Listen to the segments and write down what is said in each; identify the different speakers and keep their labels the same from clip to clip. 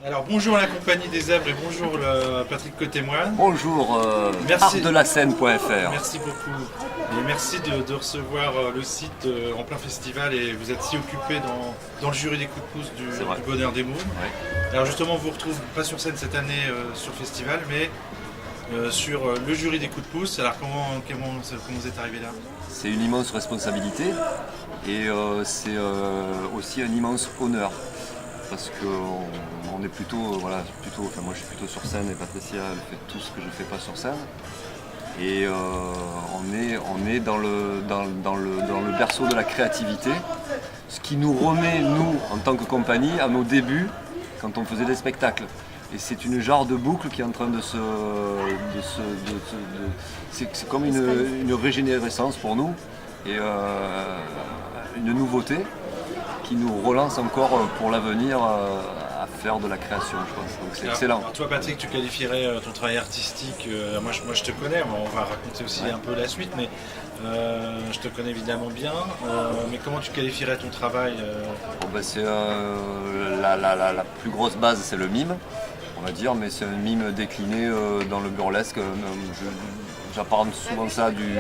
Speaker 1: Alors bonjour la compagnie des Zèbres et bonjour Patrick Côté-Moine.
Speaker 2: Bonjour, artdelascène.fr.
Speaker 1: Merci beaucoup et merci de recevoir le site en plein festival et vous êtes si occupé dans le jury des coups de pouce du Bonheur des Mômes.
Speaker 2: Ouais.
Speaker 1: Alors justement on vous retrouve pas sur scène cette année sur le festival mais sur le jury des coups de pouce. Alors comment vous êtes arrivé là?
Speaker 2: C'est une immense responsabilité et c'est aussi un immense honneur. Parce que on est moi je suis plutôt sur scène et Patricia elle fait tout ce que je ne fais pas sur scène. Et on est dans le berceau de la créativité, ce qui nous remet, nous, en tant que compagnie, à nos débuts, quand on faisait des spectacles. Et c'est une genre de boucle qui est en train c'est comme une régénérescence pour nous et une nouveauté qui nous relance encore pour l'avenir à faire de la création, je pense. Donc c'est excellent.
Speaker 1: Alors toi Patrick, tu qualifierais ton travail artistique, moi je te connais, on va raconter aussi un peu la suite, mais je te connais évidemment bien, mais comment tu qualifierais ton travail
Speaker 2: C'est la plus grosse base, c'est le mime, on va dire, mais c'est un mime décliné dans le burlesque. J'apparente souvent ça du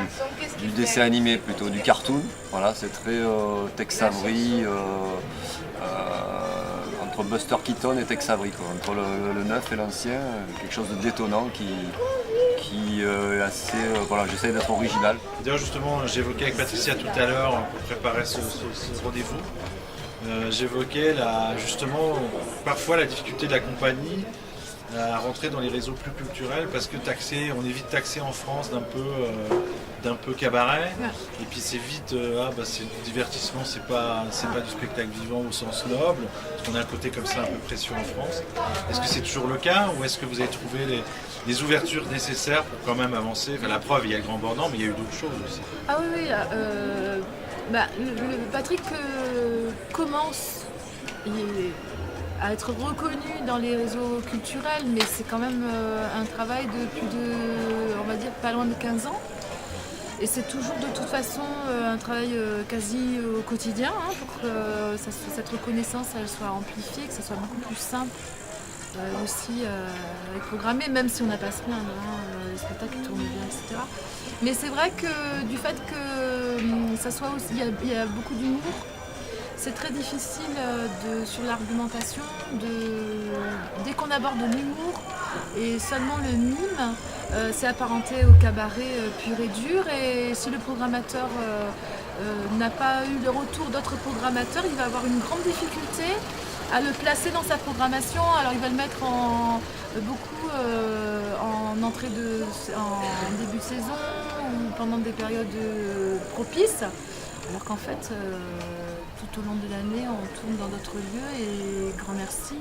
Speaker 2: dessin animé, plutôt du cartoon. Voilà, c'est très Tex Avery, entre Buster Keaton et Tex Avery, quoi. Entre le neuf et l'ancien, quelque chose de détonnant qui est assez. J'essaie d'être original.
Speaker 1: D'ailleurs justement, j'évoquais avec Patricia tout à l'heure pour préparer ce rendez-vous. J'évoquais justement parfois la difficulté de la compagnie à rentrer dans les réseaux plus culturels parce que on est vite taxé en France d'un peu cabaret et puis c'est vite c'est du divertissement, c'est pas du spectacle vivant au sens noble parce qu'on a un côté comme ça un peu précieux en France. Est-ce que c'est toujours le cas ou est-ce que vous avez trouvé les ouvertures nécessaires pour quand même avancer? La preuve, il y a le Grand Bornand mais il y a eu d'autres choses aussi.
Speaker 3: Ah oui, Patrick commence à être reconnu dans les réseaux culturels, mais c'est quand même un travail de plus de, on va dire, pas loin de 15 ans. Et c'est toujours de toute façon un travail quasi au quotidien pour que cette reconnaissance elle soit amplifiée, que ça soit beaucoup plus simple aussi à être programmé, même si on n'a pas se plaindre, les spectacles tournent bien, etc. Mais c'est vrai que du fait que ça soit aussi, il y a beaucoup d'humour. C'est très difficile sur l'argumentation, dès qu'on aborde l'humour et seulement le mime, c'est apparenté au cabaret pur et dur. Et si le programmateur n'a pas eu le retour d'autres programmateurs, il va avoir une grande difficulté à le placer dans sa programmation. Alors il va le mettre beaucoup en début de saison ou pendant des périodes propices. Alors qu'en fait, tout au long de l'année, on tourne dans d'autres lieux et grand merci,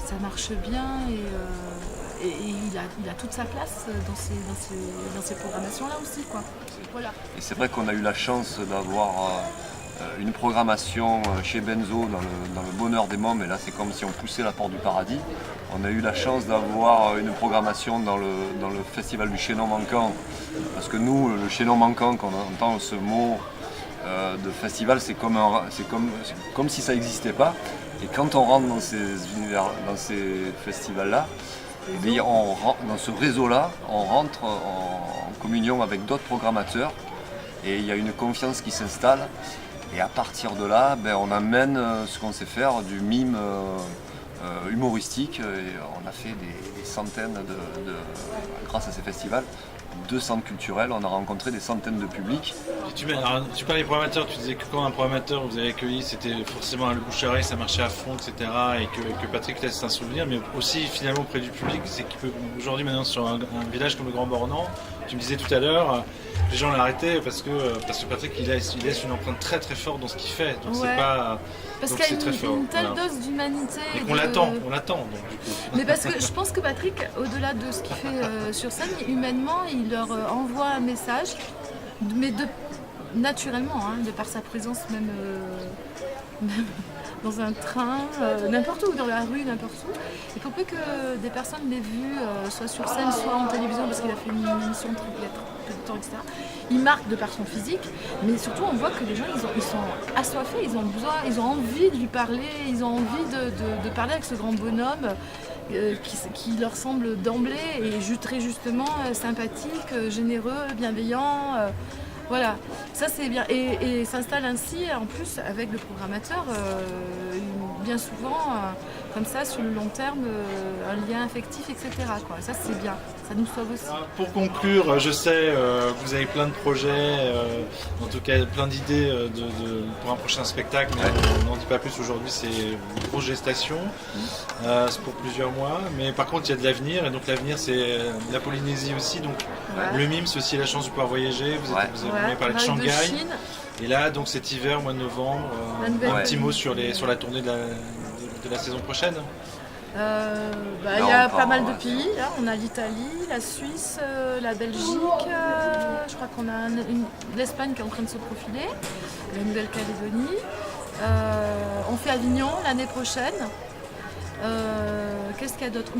Speaker 3: ça marche bien et il a toute sa place dans ces programmations-là aussi, quoi. Voilà.
Speaker 2: Et c'est vrai qu'on a eu la chance d'avoir une programmation chez Benzo dans le Bonheur des Mômes, et là c'est comme si on poussait la porte du paradis. On a eu la chance d'avoir une programmation dans le festival du Chaînon Manquant, parce que nous, le Chaînon Manquant, quand on entend ce mot de festival, c'est comme si ça n'existait pas. Et quand on rentre dans ces festivals-là, dans ce réseau-là, on rentre en communion avec d'autres programmateurs et il y a une confiance qui s'installe. Et à partir de là, on amène ce qu'on sait faire, du mime humoristique. Et on a fait des centaines grâce à ces festivals, de centres culturels, on a rencontré des centaines de publics.
Speaker 1: Tu parles des programmateurs, tu disais que quand un programmateur vous avez accueilli, c'était forcément le bouche-à-oreille, ça marchait à fond, etc. Et que Patrick laisse un souvenir, mais aussi finalement auprès du public, c'est qu'il peut aujourd'hui maintenant sur un village comme le Grand Bornand, tu me disais tout à l'heure, les gens l'ont arrêté parce que Patrick il laisse une empreinte très très forte dans ce qu'il fait. Donc c'est pas.
Speaker 3: Parce qu'il y a une telle dose d'humanité.
Speaker 1: Et qu'on l'attend, donc, du coup.
Speaker 3: Mais parce que je pense que Patrick, au-delà de ce qu'il fait sur scène, humainement, il leur envoie un message, mais naturellement, de par sa présence même dans un train, n'importe où, dans la rue, n'importe où. Il faut peu que des personnes l'aient vu, soit sur scène, soit en télévision, parce qu'il a fait une émission triplette. peu de temps, etc. Il marque de par son physique, mais surtout on voit que les gens ils sont assoiffés, ils ont besoin, ils ont envie de lui parler, ils ont envie de parler avec ce grand bonhomme qui leur semble d'emblée et très justement sympathique, généreux, bienveillant. Voilà, ça c'est bien. Et s'installe ainsi en plus avec le programmateur, bien souvent, comme ça, sur le long terme, un lien affectif, etc. quoi. Ça c'est bien, ça nous sauve aussi.
Speaker 1: Pour conclure, je sais que vous avez plein de projets, en tout cas plein d'idées pour un prochain spectacle, mais on n'en dit pas plus aujourd'hui, c'est une grosse gestation, c'est pour plusieurs mois, mais par contre il y a de l'avenir, et donc l'avenir c'est la Polynésie aussi, donc le MIM c'est aussi la chance de pouvoir voyager, vous avez parlé de Shanghai, et là donc cet hiver, mois de novembre, un petit mot sur la tournée de la saison prochaine.
Speaker 3: Il y a pas mal de pays, là. On a l'Italie, la Suisse, la Belgique, je crois qu'on a l'Espagne qui est en train de se profiler, la Nouvelle-Calédonie. On fait Avignon l'année prochaine. Qu'est-ce qu'il y a d'autre?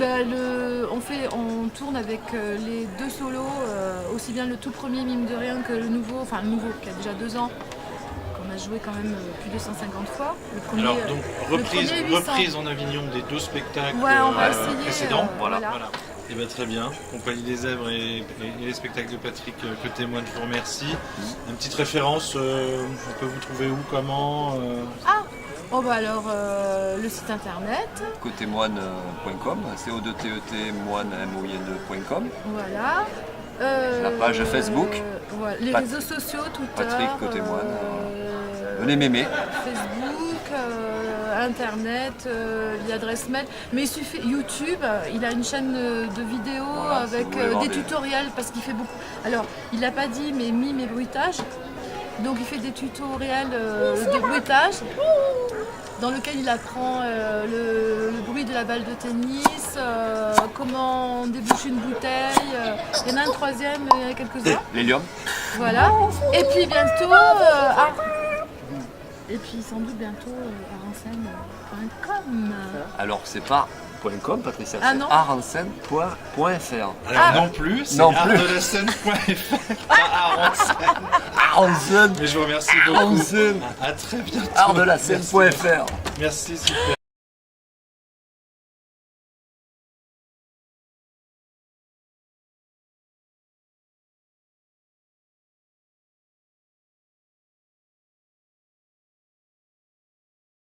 Speaker 3: On tourne avec les 2 solos, aussi bien le tout premier Mime de Rien que le nouveau qui a déjà 2 ans. On a joué quand même plus de 150 fois.
Speaker 1: Alors donc reprise en Avignon des 2 spectacles précédents. Voilà. Et bien très bien. Compagnie des Zèbres et les spectacles de Patrick Côté-Moine, je vous remercie. Une petite référence, on peut vous trouver où, comment
Speaker 3: le site internet.
Speaker 2: Côtémoine.com, CO2TET moine MOINE.com.
Speaker 3: Voilà.
Speaker 2: La page Facebook.
Speaker 3: Les réseaux sociaux, Twitter.
Speaker 2: Patrick Côté-Moine. Venez m'aimer.
Speaker 3: Facebook, Internet, l'adresse mail. Mais il suffit, YouTube, il a une chaîne de vidéos avec des tutoriels parce qu'il fait beaucoup. Alors, il n'a pas dit, mais mime et bruitage. Donc, il fait des tutoriels de bruitage dans lequel il apprend le bruit de la balle de tennis, comment on débouche une bouteille. Il y en a un troisième il y a quelques-uns.
Speaker 2: L'hélium.
Speaker 3: Voilà. Et puis bientôt, et puis sans doute bientôt artenscène.com.
Speaker 2: Alors c'est pas .com, Patricia, c'est artenscène.fr.
Speaker 1: Alors non plus, c'est artdelescène.fr.
Speaker 2: Artenscène.
Speaker 1: Mais je vous remercie beaucoup. À très bientôt.
Speaker 2: Artdelescène.fr.
Speaker 1: Merci, super.